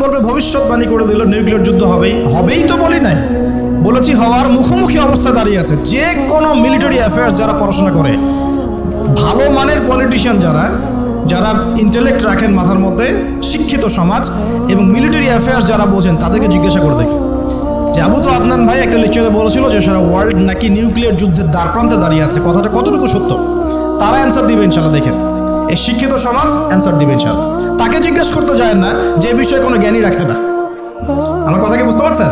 বলবে ভবিষ্যৎবাণী করে দিল নিউক্লিয়ার যুদ্ধ হবেই তো বলি নাই, বলেছি হওয়ার মুখোমুখি অবস্থা দাঁড়িয়ে আছে। যে কোনো মিলিটারি অ্যাফেয়ার্স যারা পড়াশোনা করে, ভালো মানের পলিটিশিয়ান যারা ইন্টেলেক্ট রাখেন মাথার মধ্যে, শিক্ষিত সমাজ এবং মিলিটারি অ্যাফেয়ার্স যারা বোঝেন, তাদেরকে জিজ্ঞাসা করে দেখি যে আবু তো আদনান ভাই একটা লেকচারে বলেছিল যে সারা ওয়ার্ল্ড নাকি নিউক্লিয়ার যুদ্ধের দ্বারপ্রান্তে দাঁড়িয়ে আছে, কথাটা কতটুকু সত্য? তারা অ্যান্সার দিবে ইনশাল্লাহ। দেখেন, এই শিক্ষিত সমাজ অ্যান্সার দিবে ইনশাল্লাহ। তাকে জিজ্ঞেস করতে যায় না যে বিষয়ে কোনো জ্ঞানী রাখে না। আমার কথা কি বুঝতে পারছেন?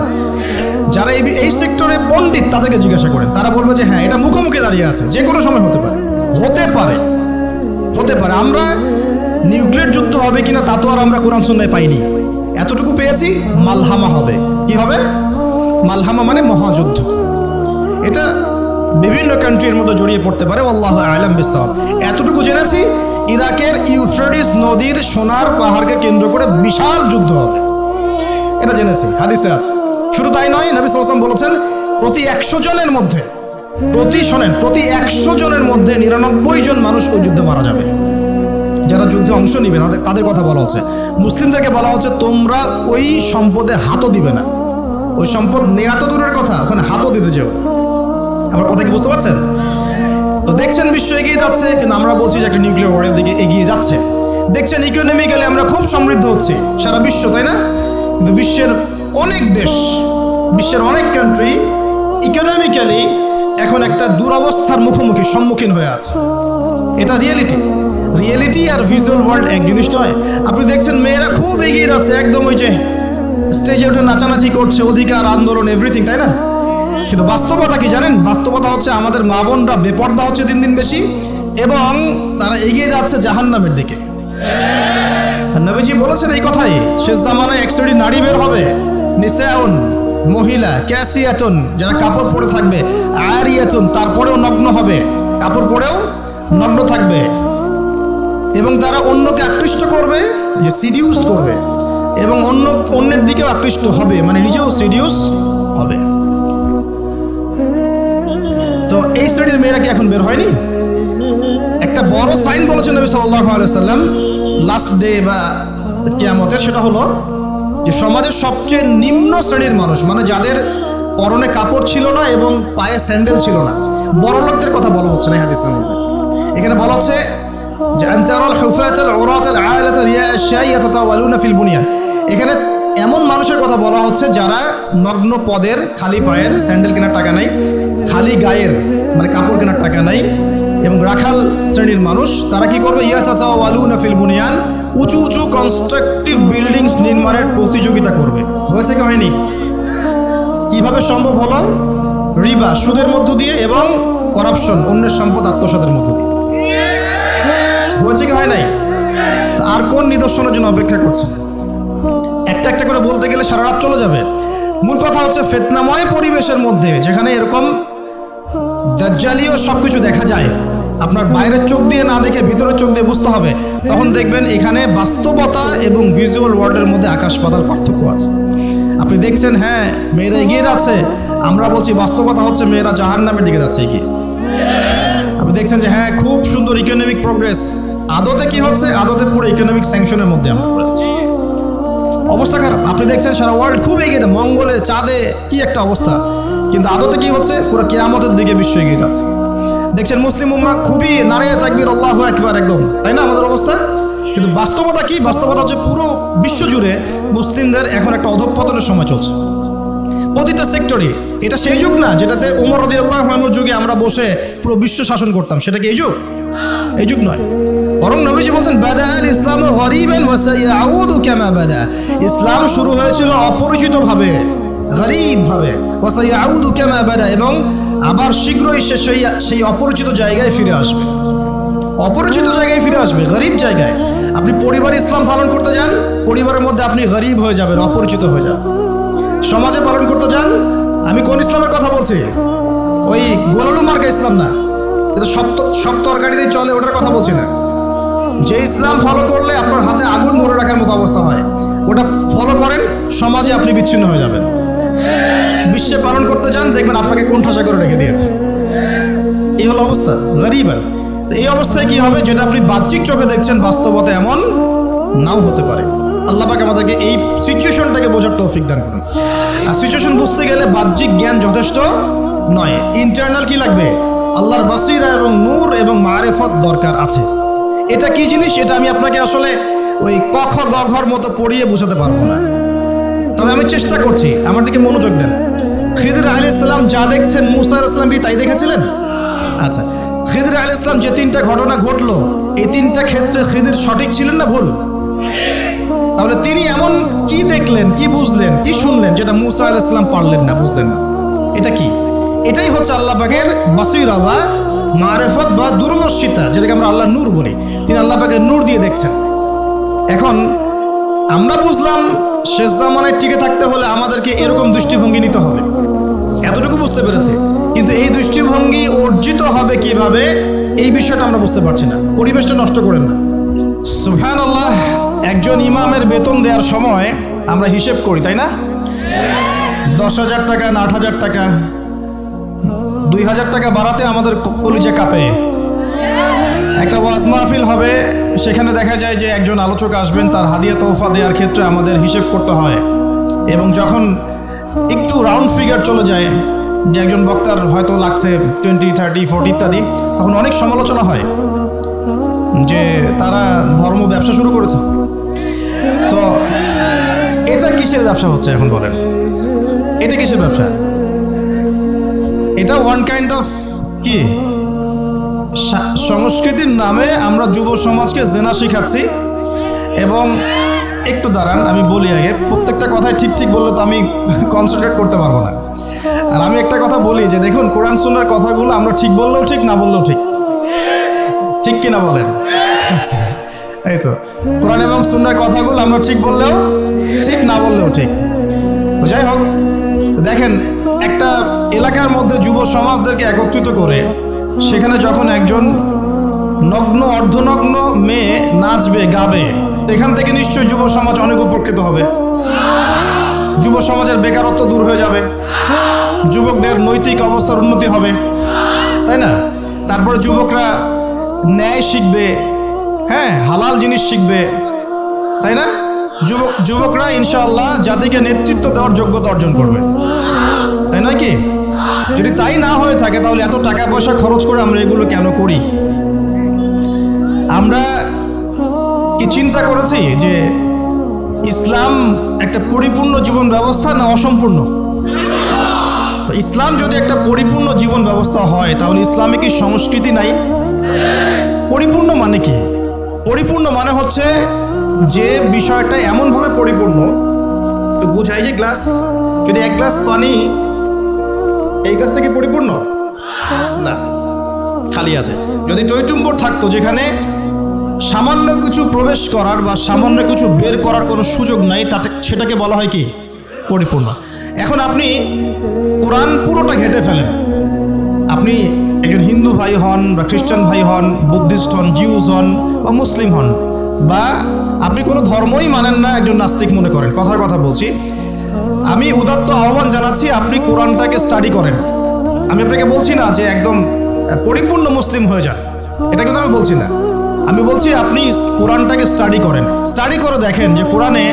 যারা এই সেক্টরে পণ্ডিত তাদেরকে জিজ্ঞাসা করেন, তারা বলবে যে হ্যাঁ, এটা মুখোমুখি দাঁড়িয়ে আছে, যে কোনো সময় হতে পারে। আমরা নিউক্লিয়ার যুদ্ধ হবে কিনা তা তো আর আমরা কোরআন সুন্নাহয় পাইনি। এতটুকু পেয়েছি, মালহামা হবে। কি হবে? মালহামা মানে মহাযুদ্ধ। এটা বিভিন্ন কান্ট্রির মধ্যে জড়িয়ে পড়তে পারে, আল্লাহু আ'লাম বিসসাওয়াব। এতটুকু জেনেছি, ইরাকের ইউফ্রেটিস নদীর সোনার পাহাড়কে কেন্দ্র করে বিশাল যুদ্ধ হবে, এটা জেনেছি, হাদিসে আছে। শুধু তাই নয়, নবী সাল্লাল্লাহু আলাইহি ওয়াসাল্লাম বলেছেন প্রতি 100 জনের মধ্যে, প্রতি 100 জনের মধ্যে 99 জন মানুষ ওই যুদ্ধে মারা যাবে। যারা যুদ্ধে অংশ নিবে তাদের কথা বলা হচ্ছে। মুসলিমদেরকে বলা হচ্ছে তোমরা ওই সম্পদে হাতও দিবে না। ওই সম্পদ নেওয়া তো দূরের কথা, ওখানে হাতও দিতে যেও। আমার কথা কি বুঝতে পারছেন? তো দেখছেন বিশ্ব এগিয়ে যাচ্ছে, কিন্তু আমরা বলছি যে একটা নিউক্লিয়ার ওয়ারের দিকে এগিয়ে যাচ্ছে। দেখছেন ইকোনমিক্যালি আমরা খুব সমৃদ্ধ হচ্ছি, সারা বিশ্ব, তাই না? কিন্তু বিশ্বের অনেক দেশ, বিশ্বের অনেক কান্ট্রি ইকোনমিক্যালি এখন একটা দুরবস্থার সম্মুখীন হয়ে আছে। এটা রিয়েলিটি আর ভিজুয়াল ওয়ার্ল্ড এক জিনিস নয়। আপনি দেখছেন মেয়েরা খুব এগিয়ে যাচ্ছে, একদম ওই যে স্টেজে উঠে নাচানাচি করছে, অধিকার আন্দোলন এভরিথিং, তাই না? কিন্তু বাস্তবতা কি জানেন? বাস্তবতা হচ্ছে আমাদের মা বোনরা বেপর্দা হচ্ছে দিন দিন বেশি, এবং তারা এগিয়ে যাচ্ছে জাহান্নামের দিকে। নবীজি বলেছেন এই কথাই, শেষ জামানায় এক শ্রেণীর নারী বের হবে, নিসাউন, মহিলা, ক্যাসিয়াতুন, যারা কাপড় পরে থাকবে, আরিয়াতুন, তারপরেও নগ্ন হবে, কাপড় পরেও নগ্ন থাকবে, এবং তারা অন্যকে আকৃষ্ট করবে, যে সিডিউস করবে, এবং অন্যের দিকেও আকৃষ্ট হবে, মানে নিজেও সিডিউস হবে। তো এই শ্রেণীর মেয়েরা কি এখন বের হয়নি? একটা বড় সাইন বলেছেন নবী সাল্লাল্লাহু আলাইহি ওয়াসাল্লাম লাস্ট ডে বা কিয়ামতের, সেটা হলো যে সমাজের সবচেয়ে নিম্ন শ্রেণীর মানুষ, মানে যাদের পরনে কাপড় ছিল না এবং পায়ে স্যান্ডেল ছিল না, বড় লোকদের কথা বলা হচ্ছে না এই হাদিসের মধ্যে। এখানে বলা হচ্ছে যে আনতারাল হুফাতাল উরাতাল আলাতা রিয়া'আশ শাই ইয়াতাতাওয়ালুনা ফিল বুনিয়ান। এখানে এমন মানুষের কথা বলা হচ্ছে যারা নগ্ন পদের, খালি পায়ের, স্যান্ডেল কেনার টাকা নাই, খালি গায়ের মানে কাপড় কেনার টাকা নাই, এবং রাখাল শ্রেণীর মানুষ। তারা কি করবে? ইয়াতাতাওয়ালুনা ফিল বুনিয়ান, উঁচু উঁচু কনস্ট্রাকটিভ বিল্ডিংস নির্মাণের প্রতিযোগিতা করবে। হয়েছে কি হয়নি? কিভাবে সম্ভব হলো? রিবা, সুদের মধ্য দিয়ে, এবং করাপশন, অন্যের সম্পদ আত্মসাতের মধ্য দিয়ে। হয়েছে কি হয় নাই? আর কোন নিদর্শনের জন্য অপেক্ষা করছে? একটা একটা করে বলতে গেলে সারা রাত চলে যাবে। মূল কথা হচ্ছে ফিতনাময় পরিবেশের মধ্যে, যেখানে এরকম দাজ্জালীয় সবকিছু দেখা যায়, আপনার বাইরের চোখ দিয়ে না দেখে ভিতরের চোখ দিয়ে বুঝতে হবে, তখন দেখবেন এখানে বাস্তবতা এবং ভিজুয়াল ওয়ার্ল্ডের মধ্যে আকাশ পাতাল পার্থক্য আছে। আপনি দেখছেন হ্যাঁ মেয়েরা এগিয়ে যাচ্ছে, আমরা বলছি বাস্তবতা হচ্ছে মেয়েরা জাহান্নামের দিকে যাচ্ছে এগিয়ে। আপনি দেখছেন যে হ্যাঁ খুব সুন্দর ইকোনমিক প্রোগ্রেস, আদতে কি হচ্ছে? আদতে পুরো ইকোনমিক স্যাংশনের মধ্যে আমরা পড়েছি, অবস্থা খারাপ। আপনি দেখছেন সারা ওয়ার্ল্ড খুব এগিয়ে, মঙ্গলে, চাঁদে কি একটা অবস্থা, কিন্তু আদতে কি হচ্ছে? পুরো কিয়ামতের দিকে বিশ্ব এগিয়ে যাচ্ছে। দেখছেন মুসলিম উম্মাহ খুবই নারে তাকবীর, আল্লাহু আকবার, একদম, তাই না আমাদের অবস্থা? কিন্তু বাস্তবতা কি? বাস্তবতা হচ্ছে পুরো বিশ্ব জুড়ে মুসলিমদের এখন একটা অধঃপতনের সময় চলছে, প্রতিটা সেক্টরে। এটা সেই যুগ না যেটাতে ওমর রাদিয়াল্লাহু আনহুর যুগে আমরা বসে পুরো বিশ্ব শাসন করতাম, সেটা কি এই যুগ? এই যুগ নয়। বরং নবীজি বলেন বাদাআল ইসলামু গরীবান ওয়া সায়াউদু কামা বাদা। ইসলাম শুরু হয়েছিল অপরিচিতভাবে, গরীবভাবে, ওয়া সায়াউদু কামা বাদা, এবং আবার শীঘ্রই সেই অপরিচিত জায়গায় ফিরে আসবে। অপরিচিত জায়গায় ফিরে আসবে, গরীব জায়গায়। আপনি পরিবারে ইসলাম পালন করতে যান, পরিবারের মধ্যে আপনি গরীব হয়ে যাবেন, অপরিচিত হয়ে যাবেন। সমাজে পালন করতে যান, আমি কোন ইসলামের কথা বলছি? ওই গোলালু মার্কা ইসলাম না, এটা সব তরকারিতেই চলে ওটার কথা বলছি না। যে ইসলাম ফলো করলে আপনার হাতে আগুন ধরে রাখার মতো অবস্থা হয়, ওটা ফলো করেন, সমাজে আপনি বিচ্ছিন্ন হয়ে যাবেন। বিশ্বে পালন করতে যান, দেখবেন আপনাকে কোণঠাসা করে রেখে দিয়েছে। এই হলো অবস্থা, গরীবান। এই অবস্থায় কি হবে? যেটা আপনি বাহ্যিক চোখে দেখছেন, বাস্তবতা এমন নাও হতে পারে। আল্লাহ পাক আমাদেরকে এই সিচুয়েশনটাকে বোঝার তৌফিক দান করুন। আর সিচুয়েশন বুঝতে গেলে বাহ্যিক জ্ঞান যথেষ্ট নয়, ইন্টারনাল কি লাগবে? আল্লাহর বাসিরা এবং নূর এবং মারিফত দরকার আছে। এটা কি জিনিস, এটা আমি আপনাকে আসলে ওই ক খ গ ঘর মতো পড়িয়ে বোঝাতে পারবো না, তবে আমি চেষ্টা করছি। আমার দিকে মনোযোগ দেন। খিদির আলাইহিস সালাম যা দেখছেন মুসা আলাইহিস সালাম কি তাই দেখেছিলেন? আচ্ছা, খিদির আলাইহিস সালাম যে তিনটা ঘটনা ঘটলো, এই তিনটা ক্ষেত্রে খিদির সঠিক ছিলেন না ভুল? তাহলে তিনি এমন কি দেখলেন, কি বুঝলেন, কি শুনলেন যেটা মুসা আলাইহিস সালাম পারলেন না, বুঝলেন না? এটা কি? এটাই হচ্ছে আল্লাহ পাকের বাসিরা বা মারিফত বা দূরদর্শিতা, যেটাকে আমরা আল্লাহ নূর বলি। তিনি আল্লাহ পাকের নূর দিয়ে দেখছেন। এখন আমরা বুঝলাম শেষ জামানায় টিকে থাকতে হলে আমাদেরকে এরকম দৃষ্টিভঙ্গি নিতে হবে, এতটুকু বুঝতে পেরেছি। কিন্তু এই দৃষ্টিভঙ্গি অর্জিত হবে কিভাবে, এই বিষয়টা আমরা বুঝতে পারছি না। পরিবেশটা নষ্ট করেন না। সুবহানাল্লাহ। একজন ইমামের বেতন দেওয়ার সময় আমরা হিসেব করি, তাই না? 10,000 টাকা না 8,000 টাকা, 2,000 টাকা বাড়াতে আমাদের কলিজা কাঁপে। একটা ওয়াজ মাহফিল হবে, সেখানে দেখা যায় যে একজন আলোচক আসবেন, তার হাদিয়া তোহফা দেওয়ার ক্ষেত্রে আমাদের হিসেব করতে হয়। এবং যখন একটু রাউন্ড ফিগার চলে যায়, যে একজন বক্তার হয়তো লাগছে 20, 30, 40 ইত্যাদি, তখন অনেক সমালোচনা হয় যে তারা ধর্ম ব্যবসা শুরু করেছে। তো এটা কিসের ব্যবসা হচ্ছে এখন বলেন? এটা কিসের ব্যবসা? এটা ওয়ান কাইন্ড অফ কি সংস্কৃতির নামে আমরা যুব সমাজকে জেনা শিখাচ্ছি। এবং একটু দাঁড়ান, আমি বলি আগে, প্রত্যেকটা কথাই ঠিক ঠিক বললে তো আমি কনসেন্ট্রেট করতে পারবো না। আর আমি একটা কথা বলি যে দেখুন, কোরআন সুন্নাহর কথাগুলো আমরা ঠিক বললেও ঠিক, না বললেও ঠিক, ঠিক কিনা বলেন? আচ্ছা, এই তো কোরআন এবং সুন্নাহর কথাগুলো আমরা ঠিক বললেও ঠিক, না বললেও ঠিক। তো যাই হোক, দেখেন একটা এলাকার মধ্যে যুব সমাজদেরকে একত্রিত করে সেখানে যখন একজন নগ্ন অর্ধনগ্ন মেয়ে নাচবে, গাবে, এখান থেকে নিশ্চয়ই যুব সমাজ অনেক উপকৃত হবে। যুব সমাজের বেকারত্ব দূর হয়ে যাবে, যুবকদের নৈতিক অবস্থার উন্নতি হবে, তাই না? তারপরে যুবকরা ন্যায় শিখবে, হ্যাঁ, হালাল জিনিস শিখবে, তাই না? যুবকরা ইনশাআল্লাহ জাতিকে নেতৃত্ব দেওয়ার যোগ্যতা অর্জন করবে, তাই নয় কি? যদি তাই না হয়ে থাকে তাহলে এত টাকা পয়সা খরচ করে আমরা এগুলো কেন করি? আমরা কি চিন্তা করেছি যে ইসলাম একটা পরিপূর্ণ জীবন ব্যবস্থা না অসম্পূর্ণ? তো ইসলাম যদি একটা পরিপূর্ণ জীবন ব্যবস্থা হয় তাহলে ইসলামে কি সংস্কৃতি নাই? পরিপূর্ণ মানে কি? পরিপূর্ণ মানে হচ্ছে যে বিষয়টা এমনভাবে পরিপূর্ণ, তো বোঝাই যে গ্লাস, যদি এক গ্লাস পানি, এই গ্লাসটা কি পরিপূর্ণ? না, খালি আছে। যদি টইটুম্বর থাকতো যেখানে সামান্য কিছু প্রবেশ করার বা সামান্য কিছু বের করার কোনো সুযোগ নাই, সেটাকে বলা হয় কি? পরিপূর্ণ। এখন আপনি কোরআন পুরোটা ঘেঁটে ফেলেন, আপনি একজন হিন্দু ভাই হন বা খ্রিস্টান ভাই হন, বুদ্ধিস্ট হন, জিউস হন বা মুসলিম হন, বা আপনি কোনো ধর্মই মানেন না, একজন নাস্তিক মনে করেন, কথার কথা বলছি, আমি উদাত্ত আহ্বান জানাচ্ছি আপনি কোরআনটাকে স্টাডি করেন। আমি আপনাকে বলছি না যে একদম পরিপূর্ণ মুসলিম হয়ে যান, এটা কিন্তু আমি বলছি না। আমি বলছি আপনি কোরআনটাকে স্টাডি করেন, স্টাডি করে দেখেন যে কোরআনে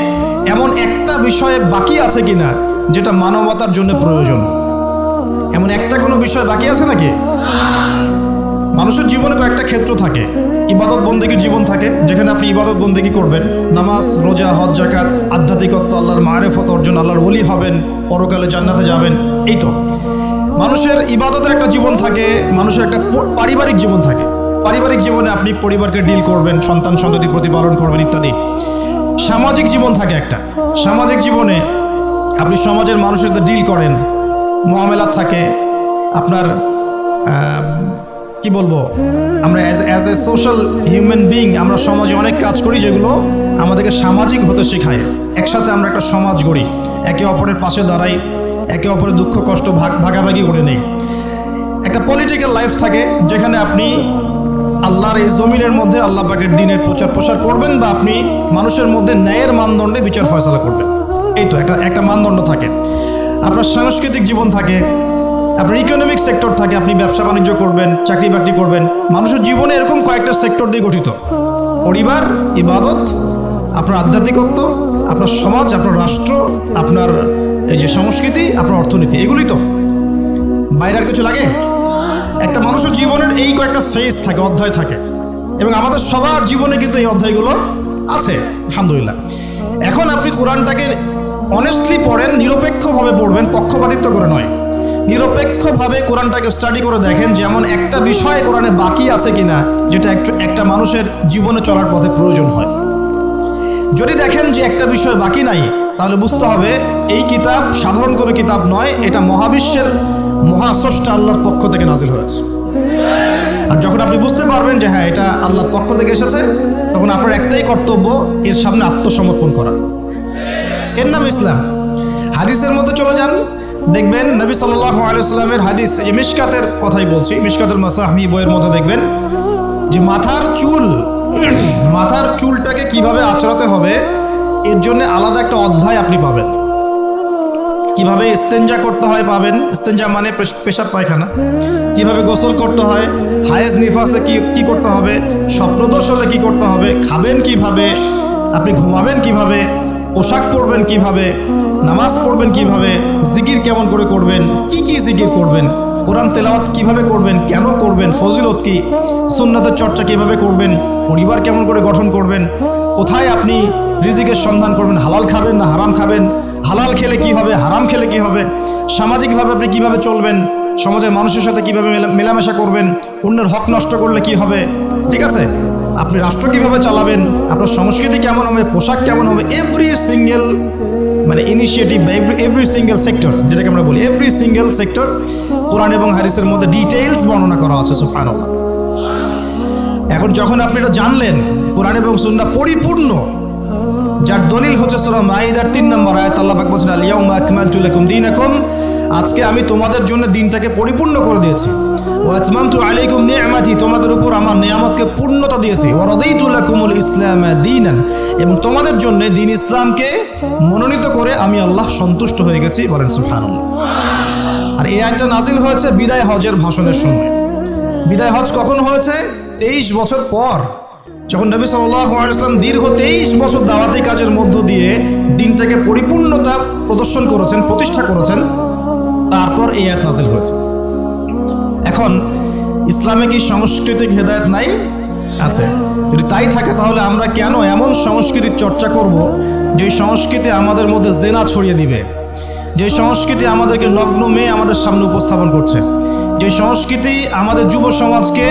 এমন একটা বিষয়ে বাকি আছে কিনা যেটা মানবতার জন্য প্রয়োজন। এমন একটা কোনো বিষয় বাকি আছে নাকি? মানুষের জীবনে কয়েকটা ক্ষেত্র থাকে, ইবাদত বন্দেগীর জীবন থাকে যেখানে আপনি ইবাদত বন্দেগী করবেন, নামাজ, রোজা, হজ, যাকাত, আধ্যাত্মিকত্ব, আল্লাহর মারিফত অর্জন, আল্লাহর ওলি হবেন, পরকালে জান্নাতে যাবেন। এই তো মানুষের ইবাদতের একটা জীবন থাকে, মানুষের একটা পারিবারিক জীবন থাকে। পারিবারিক জীবনে আপনি পরিবারকে ডিল করবেন, সন্তান সন্ততি প্রতিপালন করবেন ইত্যাদি। সামাজিক জীবন থাকে একটা, সামাজিক জীবনে আপনি সমাজের মানুষের সাথে ডিল করেন, মুআমেলাত থাকে আপনার। কি বলবো, আমরা as a social human being আমরা সমাজে অনেক কাজ করি যেগুলো আমাদেরকে সামাজিক হতে শেখায়। একসাথে আমরা একটা সমাজ গড়ি, একে অপরের পাশে দাঁড়াই, একে অপরের দুঃখ কষ্ট ভাগাভাগি করে নেই। একটা পলিটিক্যাল লাইফ থাকে যেখানে আপনি আল্লাহর এই জমিনের মধ্যে আল্লাহ পাকের দ্বীনের প্রচার প্রসার করবেন, বা আপনি মানুষের মধ্যে ন্যায়ের মানদণ্ডে বিচার ফয়সালা করবেন। এই তো একটা মানদণ্ড থাকে। আপনার সাংস্কৃতিক জীবন থাকে, আপনার ইকোনমিক সেক্টর থাকে, আপনি ব্যবসা বাণিজ্য করবেন, চাকরি বাকরি করবেন। মানুষের জীবনে এরকম কয়েকটা সেক্টর দিয়ে গঠিত: পরিবার, ইবাদত, আপনার আধ্যাত্মিকত্ব, আপনার সমাজ, আপনার রাষ্ট্র, আপনার এই যে সংস্কৃতি, আপনার অর্থনীতি, এগুলি তো, বাইরে আর কিছু লাগে? একটা মানুষের জীবনের এই কয়েকটা ফেজ থাকে, অধ্যায় থাকে, এবং আমাদের সবার জীবনে কিন্তু এই অধ্যায়গুলো আছে, আলহামদুলিল্লাহ। এখন আপনি কোরআনটাকে অনেস্টলি পড়েন, নিরপেক্ষভাবে পড়বেন, পক্ষপাতিত্ব করে নয়। নিরপেক্ষভাবে কোরআনটাকে স্টাডি করে দেখেন যে এমন একটা বিষয় কোরআনে বাকি আছে কিনা যেটা একটা মানুষের জীবনে চলার পথে প্রয়োজন হয়। যদি দেখেন যে একটা বিষয় বাকি নাই, তাহলে বুঝতে হবে এই কিতাব সাধারণ কোনো কিতাব নয়, এটা মহাবিশ্বের মহাস্রষ্টা আল্লাহর পক্ষ থেকে নাজিল হয়েছে। আর যখন আপনি বুঝতে পারবেন যে হ্যাঁ এটা আল্লাহর পক্ষ থেকে এসেছে, তখন আপনার একটাই কর্তব্য, এর সামনে আত্মসমর্পণ করা। এর নাম ইসলাম। হাদিসের মধ্যে চলে যান, দেখবেন নবী সাল্লাল্লাহু আলাইহি ওয়াসাল্লামের হাদিস, এই যে মিশকাতের কথাই বলছি, মিশকাতুল মাসাহি বইয়ের মধ্যে দেখবেন যে মাথার চুলটাকে কিভাবে আঁচড়াতে হবে এর জন্য আলাদা একটা অধ্যায় আপনি পাবেন। কিভাবে ইস্তেঞ্জা করতে হয় পাবেন, ইস্তেঞ্জা মানে পেশাব পায়খানা, কিভাবে গোসল করতে হয়, হায়েজ নিফাসে কি করতে হবে, স্বপ্নদোষ হলে কি করতে হবে, খাবেন কিভাবে, আপনি ঘুমাবেন কিভাবে, পোশাক পরবেন কিভাবে, নামাজ পড়বেন কিভাবে, জিকির কেমন করে করবেন, কি জিকির করবেন, কোরআন তেলাওয়াত কিভাবে করবেন, কেন করবেন, ফজিলত কি, সুন্নাতের চর্চা কিভাবে করবেন, পরিবার কেমন করে গঠন করবেন, কোথায় আপনি রিজিকের সন্ধান করবেন, হালাল খাবেন না হারাম খাবেন, হালাল খেলে কি হবে, হারাম খেলে কি হবে, সামাজিকভাবে আপনি কিভাবে চলবেন, সমাজের মানুষের সাথে কিভাবে মেলামেশা করবেন, অন্যের হক নষ্ট করলে কি হবে, ঠিক আছে, আপনি রাষ্ট্র কিভাবে চালাবেন, আপনার সংস্কৃতি কেমন হবে, পোশাক কেমন হবে, এভরি সিঙ্গেল মানে ইনিশিয়েটিভ বা এভরি সিঙ্গেল সেক্টর, যেটাকে আমরা বলি এভরি সিঙ্গেল সেক্টর কোরআন এবং হাদিসের মধ্যে ডিটেইলস বর্ণনা করা আছে। সুবহানাল্লাহ। এখন যখন আপনি এটা জানলেন, কোরআন এবং সুন্নাহ পরিপূর্ণ, যার দলিল হচ্ছে সূরা মাইদার 3 নম্বর আয়াত, আল্লাহ পাক বলেছেন আল ইয়াউমা আকমালতু লাকুম দীনাকুম, আজকে আমি তোমাদের জন্য দিনটাকে পরিপূর্ণ করে দিয়েছি। ওয়া আতমামতু আলাইকুম নি'মাতি, তোমাদের উপর আমার নিয়ামতকে পূর্ণতা দিয়েছি। ওয়া রাদিতু লাকুমুল ইসলামা দীনান, এবং তোমাদের জন্য দিন ইসলামকে মনোনীত করে আমি আল্লাহ সন্তুষ্ট হয়ে গেছি। বলেন সুবহানাল্লাহ। আর এই আয়াতটা নাজিল হয়েছে বিদায় হজের ভাষণের সময়। বিদায় হজ কখন হয়েছে? 23 বছর পর, যখন নবী সাল্লাল্লাহু আলাইহি ওয়াসাল্লাম দীর্ঘ 23 বছর দাওয়াতি কাজের মধ্য দিয়ে দিনটাকে পরিপূর্ণতা প্রদর্শন করেছেন, প্রতিষ্ঠা করেছেন, তারপর এই আয়াত নাজিল হয়েছে। এখন ইসলামে কি সাংস্কৃতিক হেদায়েত নাই? আছে। যদি তাই থাকে তাহলে আমরা কেন এমন সংস্কৃতির চর্চা করব যে সংস্কৃতি আমাদের মধ্যে জেনা ছড়িয়ে দিবে, যে সংস্কৃতি আমাদেরকে নগ্ন মেয়ে আমাদের সামনে উপস্থাপন করছে, যে সংস্কৃতি আমাদের যুব সমাজকে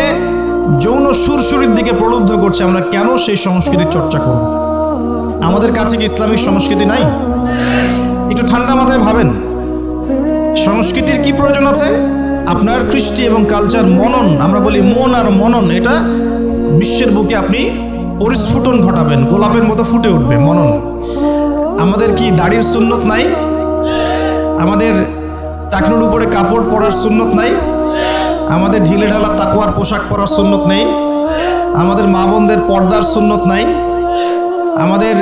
যৌন সুরসুরির দিকে প্রলুব্ধ করছে, আমরা কেন সেই সংস্কৃতির চর্চা করব? আমাদের কাছে কি ইসলামিক সংস্কৃতি নাই? একটু ঠান্ডা মাথায় ভাবেন, সংস্কৃতির কি প্রয়োজন আছে? আপনার কৃষ্টি এবং কালচার মনন, আমরা বলি মন আর মনন, এটা বিশ্বের বুকে আপনি পরিস্ফুটন ঘটাবেন, গোলাপের মতো ফুটে উঠবে মনন। আমাদের কি দাড়ির সুন্নত নাই? আমাদের টাকনুর উপরে কাপড় পরার সুন্নত নাই? আমাদের ঢিলে ঢালা তাকওয়ার পোশাক পরার সুন্নত নেই? আমাদের মা বোনদের পর্দার সুন্নত নাই? আমাদের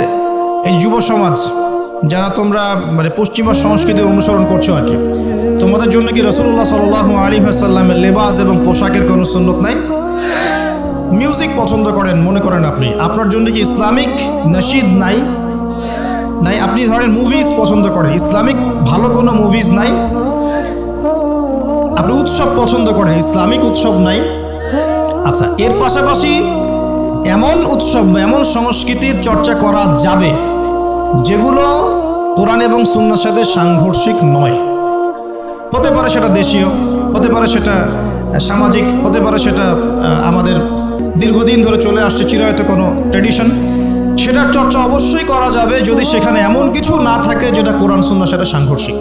এই যুব সমাজ যারা তোমরা মানে পশ্চিমা সংস্কৃতির অনুসরণ করছো আর কি, তোমাদের জন্য কি রাসূলুল্লাহ সাল্লাল্লাহু আলাইহি ওয়াসাল্লামের লেবাস এবং পোশাকের কোনো সুন্নত নাই? মিউজিক পছন্দ করেন মনে করেন আপনি, আপনার জন্য কি ইসলামিক নশিদ নাই? নাই। আপনি ধরেন মুভিজ পছন্দ করেন, ইসলামিক ভালো কোনো মুভিজ নাই? আপনি উৎসব পছন্দ করেন, ইসলামিক উৎসব নাই? আচ্ছা, এর পাশাপাশি এমন উৎসব এমন সংস্কৃতির চর্চা করা যাবে যেগুলো কোরআন এবং সুন্নাহর সাথে সাংঘর্ষিক নয়। হতে পারে সেটা দেশীয়, হতে পারে সেটা সামাজিক, হতে পারে সেটা আমাদের দীর্ঘদিন ধরে চলে আসছে চিরায়ত কোনো ট্র্যাডিশন। সেটার চর্চা অবশ্যই করা যাবে যদি সেখানে এমন কিছু না থাকে যেটা কোরআন সুন্নাহর সাথে সাংঘর্ষিক।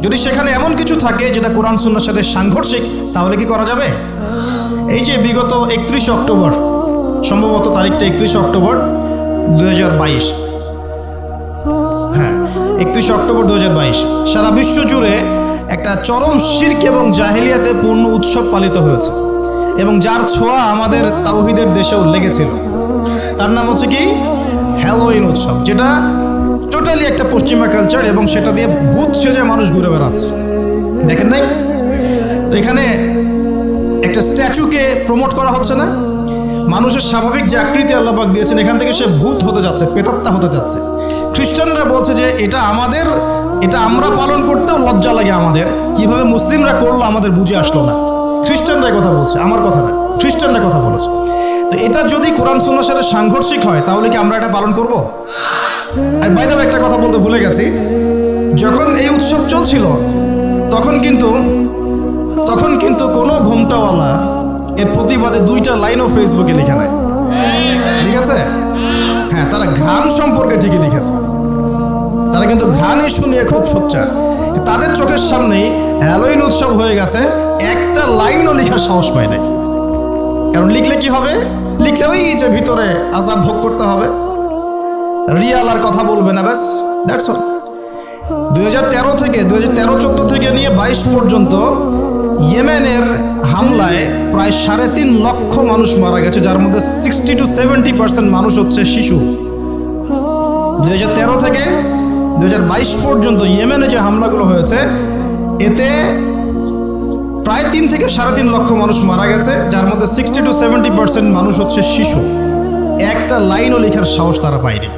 যদি সেখানে এমন কিছু থাকে যেটা কোরআন সুন্নাহর সাথে সাংঘর্ষিক, তাহলে কি করা যাবে? এই যে বিগত 31 অক্টোবর, সম্ভবত তারিখটা 31 অক্টোবর 2022, হ্যাঁ 31 অক্টোবর 2022, সারা বিশ্ব জুড়ে একটা চরম শিরক এবং জাহেলিয়াতে পূর্ণ উৎসব পালিত হয়েছে এবং যার ছোঁয়া আমাদের তাওহীদের দেশেও লেগেছিল। তার নাম হচ্ছে কি? হ্যালোইন উৎসব, যেটা টোটালি একটা পশ্চিমা কালচার এবং সেটা দিয়ে ভূত সেজে মানুষ ঘুরে বেড়াচ্ছে। দেখেন নাই? তো এখানে একটা স্ট্যাচুকে প্রমোট করা হচ্ছে না? মানুষের স্বাভাবিক যে আকৃতি আল্লাহ পাক দিয়েছেন, এখান থেকে সে ভূত হতে যাচ্ছে, প্রেতাত্মা হতে যাচ্ছে। খ্রিস্টানরা বলছে যে এটা আমরা পালন করতেও লজ্জা লাগে আমাদের, কিভাবে মুসলিমরা করলো আমাদের বুঝে আসলো না। খ্রিস্টানরা কথা বলছে, আমার কথা না, খ্রিস্টানরা কথা বলেছে। তো এটা যদি কোরআন সুন্নাহর সাথে সাংঘর্ষিক হয় তাহলে কি আমরা এটা পালন করব? আর বাই দ্য ওয়ে একটা কথা বলতে ভুলে গেছি, যখন এই উৎসব চলছিল তখন কিন্তু কোনো ঘোমটাওয়ালা এর প্রতিবাদে 2টা লাইনও ফেসবুকে লিখে নাই, ঠিক আছে? হ্যাঁ, তারা ঘ্রাণ সম্পর্কে ঠিকই লিখেছে, তারা কিন্তু ঘ্রাণ ইস্যু নিয়ে খুব সোচ্চার। তাদের চোখের সামনেই হ্যালোইন উৎসব হয়ে গেছে, একটা লাইনও লেখার সাহস পায় নাই। কারণ লিখলে কি হবে? লিখলে ওই যে ভিতরে আযাব ভোগ করতে হবে, রিয়াল আর কথা বলবে না, ব্যাস, দ্যাটস অল। 2013-14 থেকে নিয়ে 22 পর্যন্ত ইয়েমেনের হামলায় প্রায় 3.5 লক্ষ মানুষ মারা গেছে, যার মধ্যে 60-70% মানুষ হচ্ছে শিশু। 2013 থেকে 2022 পর্যন্ত ইয়েমেনে যে হামলাগুলো হয়েছে এতে প্রায় 3 থেকে 3.5 লক্ষ মানুষ মারা গেছে, যার মধ্যে 60-70% মানুষ হচ্ছে শিশু। একটা লাইনও লেখার সাহস তারা পায়নি।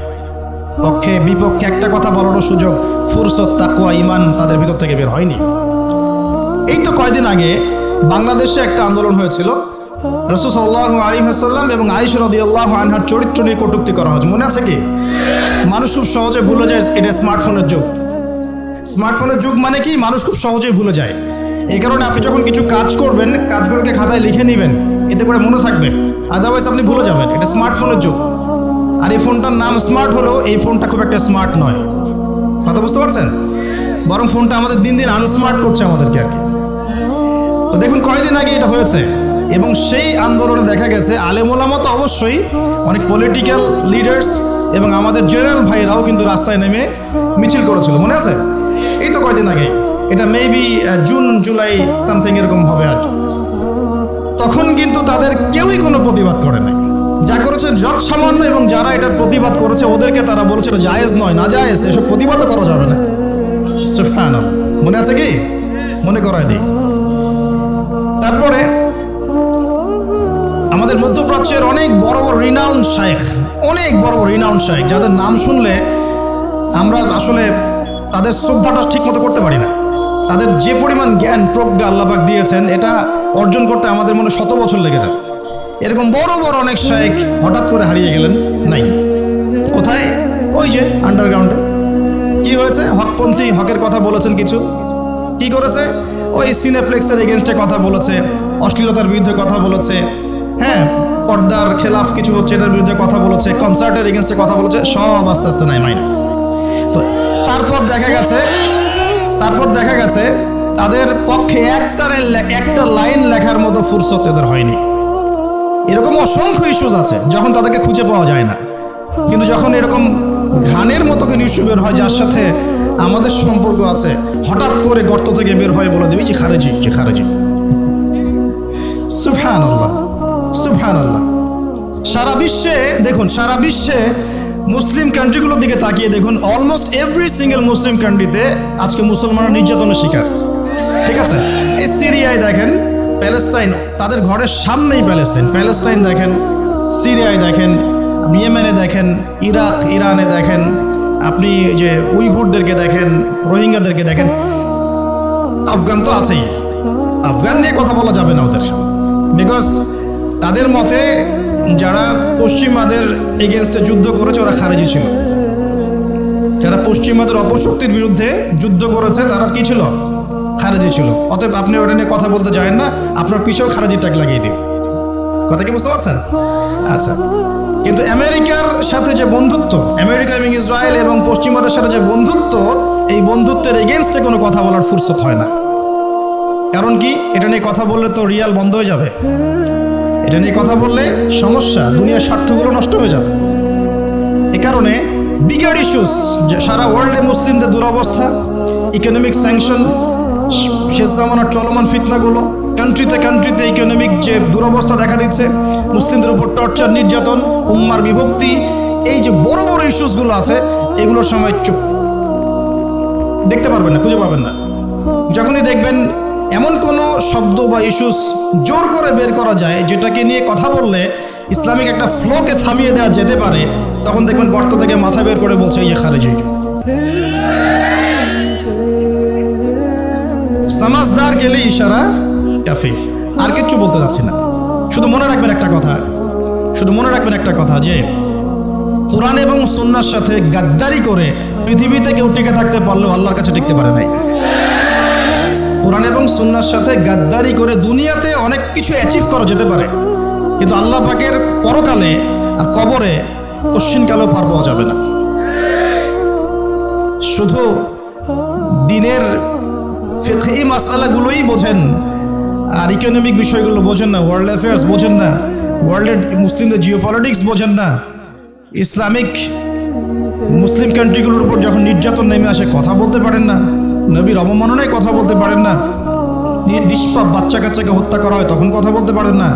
পক্ষে বিপক্ষে একটা কথা বলারও সুযোগ, ফুরসত, তাকওয়া, ঈমান তাদের ভিতর থেকে বের হয়নি। এই তো কয়দিন আগে বাংলাদেশে একটা আন্দোলন হয়েছিল, রাসূল সাল্লাল্লাহু আলাইহি ওয়াসাল্লাম এবং আয়েশা রাদিয়াল্লাহু আনহার চরিত্র নিয়ে কটূক্তি করা হয়েছে, মনে আছে কি? মানুষ খুব সহজে ভুলে যায় এটা স্মার্টফোনের যুগ। স্মার্টফোনের যুগ মানে কি? মানুষ খুব সহজেই ভুলে যায়। এই কারণে আপনি যখন কিছু কাজ করবেন, কাজগুলোকে খাতায় লিখে নেবেন, এতে করে মনে থাকবে, আদারওয়াইজ আপনি ভুলে যাবেন। এটা স্মার্টফোনের যুগ। আর এই ফোনটার নাম স্মার্ট হলেও এই ফোনটা খুব একটা স্মার্ট নয়, কথা বুঝতে পারছেন? বরং ফোনটা আমাদের দিন দিন আনস্মার্ট করছে আমাদেরকে আর কি। তো দেখুন কয়েকদিন আগে এটা হয়েছে, এবং সেই আন্দোলনে দেখা গেছে আলেম ওলামা তো অবশ্যই, অনেক পলিটিক্যাল লিডার্স এবং আমাদের জেনারেল ভাইরাও কিন্তু রাস্তায় নেমে মিছিল করেছিল, মনে আছে? এই তো কয়েকদিন আগে, এটা মেবি জুন জুলাই সামথিং এরকম হবে আর কি। তখন কিন্তু তাদের কেউই কোনো প্রতিবাদ করে নাই। যা করেছে যত সামান্য, এবং যারা এটার প্রতিবাদ করেছে ওদেরকে তারা বলেছে এটা জায়েজ নয়, না জায়েজ, এসব প্রতিবাদও করা যাবে না। সুবহানাল্লাহ, মনে আছে কি? মনে করায় দিই। তারপরে আমাদের মধ্যপ্রাচ্যের অনেক বড় বড় রিনাউন্ড শায়েখ, যাদের নাম শুনলে আমরা আসলে তাদের শ্রদ্ধাটা ঠিক মতো করতে পারি না। তাদের যে পরিমাণ জ্ঞান প্রজ্ঞা আল্লাহ পাক দিয়েছেন, এটা অর্জন করতে আমাদের মনে 100 বছর লেগে যায়। এরকম বড় বড় অনেক শায়েখ হঠাৎ করে হারিয়ে গেলেন, নাই। কোথায়? ওই যে আন্ডারগ্রাউন্ডে। কি হয়েছে? হকপন্থী, হকের কথা বলেছেন কিছু, কি করেছে? ওই সিনেপ্লেক্সের এগেনস্টে কথা বলেছে, অশ্লীলতার বিরুদ্ধে কথা বলেছে, হ্যাঁ, পর্দার খেলাফ কিছু হচ্ছে এটার বিরুদ্ধে কথা বলেছে, কনসার্টের এগেনস্টে কথা বলেছে, সব আস্তে আস্তে নাই মাইনাস। তো তারপর দেখা গেছে তাদের পক্ষে একটা লাইন লেখার মতো ফুরসত এদের হয়নি। এরকম অসংখ্য ইস্যুজ আছে যখন তাদেরকে খুঁজে পাওয়া যায় না, কিন্তু যখন এরকম ঘানের মতো কোনো ইস্যু বের হয় যার সাথে আমাদের সম্পর্ক আছে, হঠাৎ করে গর্ত থেকে বের হয়ে বলে দেবে যে খারেজি। সুবহানাল্লাহ, সুবহানাল্লাহ। সারা বিশ্বে মুসলিম কান্ট্রিগুলোর দিকে তাকিয়ে দেখুন, অলমোস্ট এভরি সিঙ্গেল মুসলিম কান্ট্রিতে আজকে মুসলমানরা নির্যাতনের শিকার, ঠিক আছে? এই সিরিয়ায় দেখেন, প্যালেস্টাইন, তাদের ঘরের সামনেই প্যালেস্টাইন দেখেন, সিরিয়ায় দেখেন, ইয়েমেনে দেখেন, ইরাক ইরানে দেখেন, আপনি যে উইঘুরদেরকে দেখেন, রোহিঙ্গাদেরকে দেখেন, আফগান তো আছেই। আফগান নিয়ে কথা বলা যাবে না ওদের সাথে, বিকজ তাদের মতে যারা পশ্চিমাদের এগেনস্টে যুদ্ধ করেছে ওরা খারেজি ছিল। যারা পশ্চিমাদের অপশক্তির বিরুদ্ধে যুদ্ধ করেছে তারা কি ছিল? খারেজি ছিল। অতএব আপনি ওটা নিয়ে কথা বলতে যাবেন না, আপনার পিছেও খারেজি ট্যাগ লাগিয়ে দিন। কথা কি বুঝতে পারছেন? আচ্ছা, কিন্তু আমেরিকার সাথে যে বন্ধুত্ব, আমেরিকা এবং ইসরায়েল এবং পশ্চিমাদের সাথে যে বন্ধুত্ব, এই বন্ধুত্বের এগেনস্টে কোনো কথা বলার ফুরসত হয় না। কারণ কি? এটা নিয়ে কথা বললে তো রিয়াল বন্ধ হয়ে যাবে, এটা নিয়ে কথা বললে সমস্যা, দুনিয়ার স্বার্থগুলো নষ্ট হয়ে যাবে। এ কারণে বিগার ইস্যুস, সারা ওয়ার্ল্ডে মুসলিমদের দুরবস্থা, ইকোনমিক স্যাংশন, শেষ জামানার চলমান ফিতনাগুলো, কান্ট্রিতে ইকোনমিক যে দুরবস্থা দেখা দিচ্ছে, মুসলিমদের উপর টর্চার, নির্যাতন, উম্মার বিভক্তি, এই যে বড় বড় ইস্যুসগুলো আছে, এগুলোর সময় চুপ, দেখতে পারবেন না, খুঁজে পাবেন না। যখনই দেখবেন এমন কোনো শব্দ বা ইস্যুস জোর করে বের করা যায় যেটাকে নিয়ে কথা বললে ইসলামিক একটা ফ্লোকে থামিয়ে দেওয়া যেতে পারে, তখন দেখবেন গর্ত থেকে মাথা বের করে বলছে এই খারেজি। সমাজদার গেলে ইশারা কাফি। আর কিচ্ছু বলতে যাচ্ছি না, শুধু মনে রাখবেন একটা কথা যে কোরআন এবং সুন্নাহর সাথে গাদ্দারি করে পৃথিবীতে কেউ টিকে থাকতে পারলেও আল্লাহর কাছে টিকতে পারে নাই। কোরআন এবং সুন্নাহর সাথে গাদ্দারি করে দুনিয়াতে অনেক কিছু অ্যাচিভ করা যেতে পারে, কিন্তু আল্লাহ পাকের পরকালে আর কবরে কশ্চিনকালেও পার পাওয়া যাবে না। শুধু দিনের ফিকহি মাসআলাগুলোই বোঝেন আর ইকোনমিক বিষয়গুলো বোঝেন না, ওয়ার্ল্ড অ্যাফেয়ার্স বোঝেন না, ওয়ার্ল্ডের মুসলিমদের জিওপলিটিক্স বোঝেন না, ইসলামিক মুসলিম কান্ট্রিগুলোর উপর যখন নির্যাতন নেমে আসে কথা বলতে পারেন না, নবীর অবমাননায় কথা বলতে পারেন না, নিষ্পাপ বাচ্চা কাচ্চাকে হত্যা করা হয় তখন কথা বলতে পারেন না।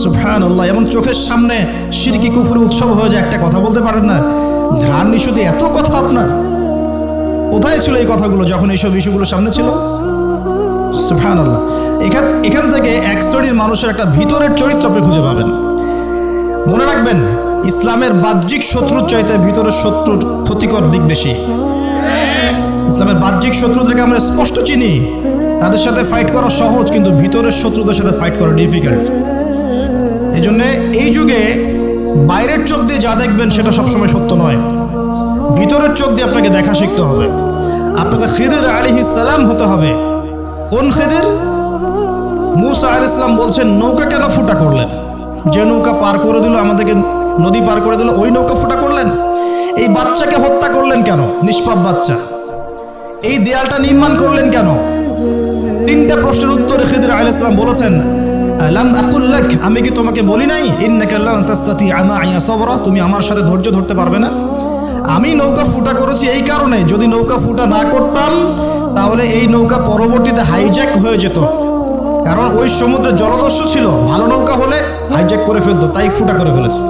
সুবহানাল্লাহ, এমন চোখের সামনে শিরকি কুফরি উৎসব হয়ে যায়, একটা কথা বলতে পারেন না। ঘ্রাণ নিশুতি এত কথা আপনার, কোথায় ছিল এই কথাগুলো যখন এইসব ইস্যুগুলো সামনে ছিল? সুবহানাল্লাহ। এখান থেকে এক শ্রেণীর মানুষের একটা ভিতরের চরিত্র আপনি খুঁজে পাবেন। মনে রাখবেন, ইসলামের বাহ্যিক শত্রুর চাইতে ভিতরের শত্রুর ক্ষতিকর দিক বেশি। ইসলামের বাহ্যিক শত্রুদেরকে আমরা স্পষ্ট চিনি, তাদের সাথে ফাইট করা সহজ, কিন্তু ভিতরের শত্রুদের সাথে ফাইট করা ডিফিকাল্ট। এই জন্যে এই যুগে বাইরের চোখ দিয়ে যা দেখবেন সেটা সবসময় সত্য নয়, ভিতরের চোখ দিয়ে আপনাকে দেখা শিখতে হবে। আপনাকে খিদির আলাইহিস সালাম হতে হবে। কোন খিদির? মূসা আলাইহিস সালাম বলছেন নৌকা কেন ফুটা করলেন? যে নৌকা পার করে দিল, আমাদেরকে নদী পার করে দিল, ওই নৌকা ফুটা করলেন? এই বাচ্চাকে হত্যা করলেন কেন? নিষ্পাপ বাচ্চা। এই দেয়ালটা নির্মাণ করলেন কেন? তিনটা প্রশ্নের উত্তরে খিদির আলাইহিস সালাম বলেছেন আলাম আকুল লাক, আমি কি তোমাকে বলি নাই ইন্নাকা লান তাসতাতিআ মা'ইয়া সাবরা, তুমি আমার সাথে ধৈর্য ধরতে পারবে না? আমি নৌকা ফুটা করেছি এই কারণে, যদি নৌকা ফুটা না করতাম তাহলে এই নৌকা পরবর্তীতে হাইজ্যাক হয়ে যেত, কারণ ওই সমুদ্রে জলদস্যু ছিল, ভালো নৌকা হলে হাইজ্যাক করে ফেলতো, তাই ফুটা করে ফেলেছে।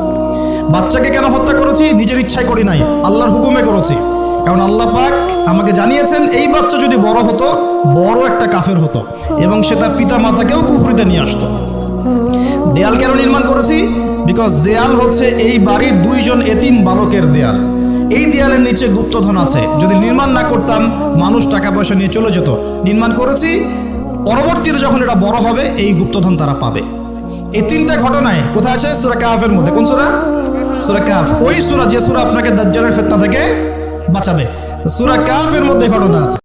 বাচ্চাকে কেন হত্যা করেছি? নিজের ইচ্ছায় করি নাই, আল্লাহর হুকুমে করেছি, কারণ আল্লাহ পাক আমাকে জানিয়েছেন এই বাচ্চা যদি বড় হতো, বড় একটা কাফের হতো এবং সে তার পিতা মাতাকেও কুফরিতে নিয়ে আসতো। দেয়াল কেন নির্মাণ করেছি? বিকজ দেয়াল হচ্ছে এই বাড়ির দুইজন এতিম বালকের দেয়াল। এই দেয়ালের নিচে গুপ্তধন আছে, যদি নির্মাণ না করতাম মানুষ টাকা পয়সা নিয়ে চলে যেত। নির্মাণ করেছি, পরবর্তীতে যখন এটা বড় হবে এই গুপ্তধন তারা পাবে। এই তিনটা ঘটনায় কোথায় আছে? সূরা কাহফের মধ্যে। কোন সূরা? সূরা কাহফ। ওই সূরা যে সূরা আপনাকে দাজ্জালের ফিতনা থেকে বাঁচাবে, সূরা কাহফের মধ্যে ঘটনা আছে।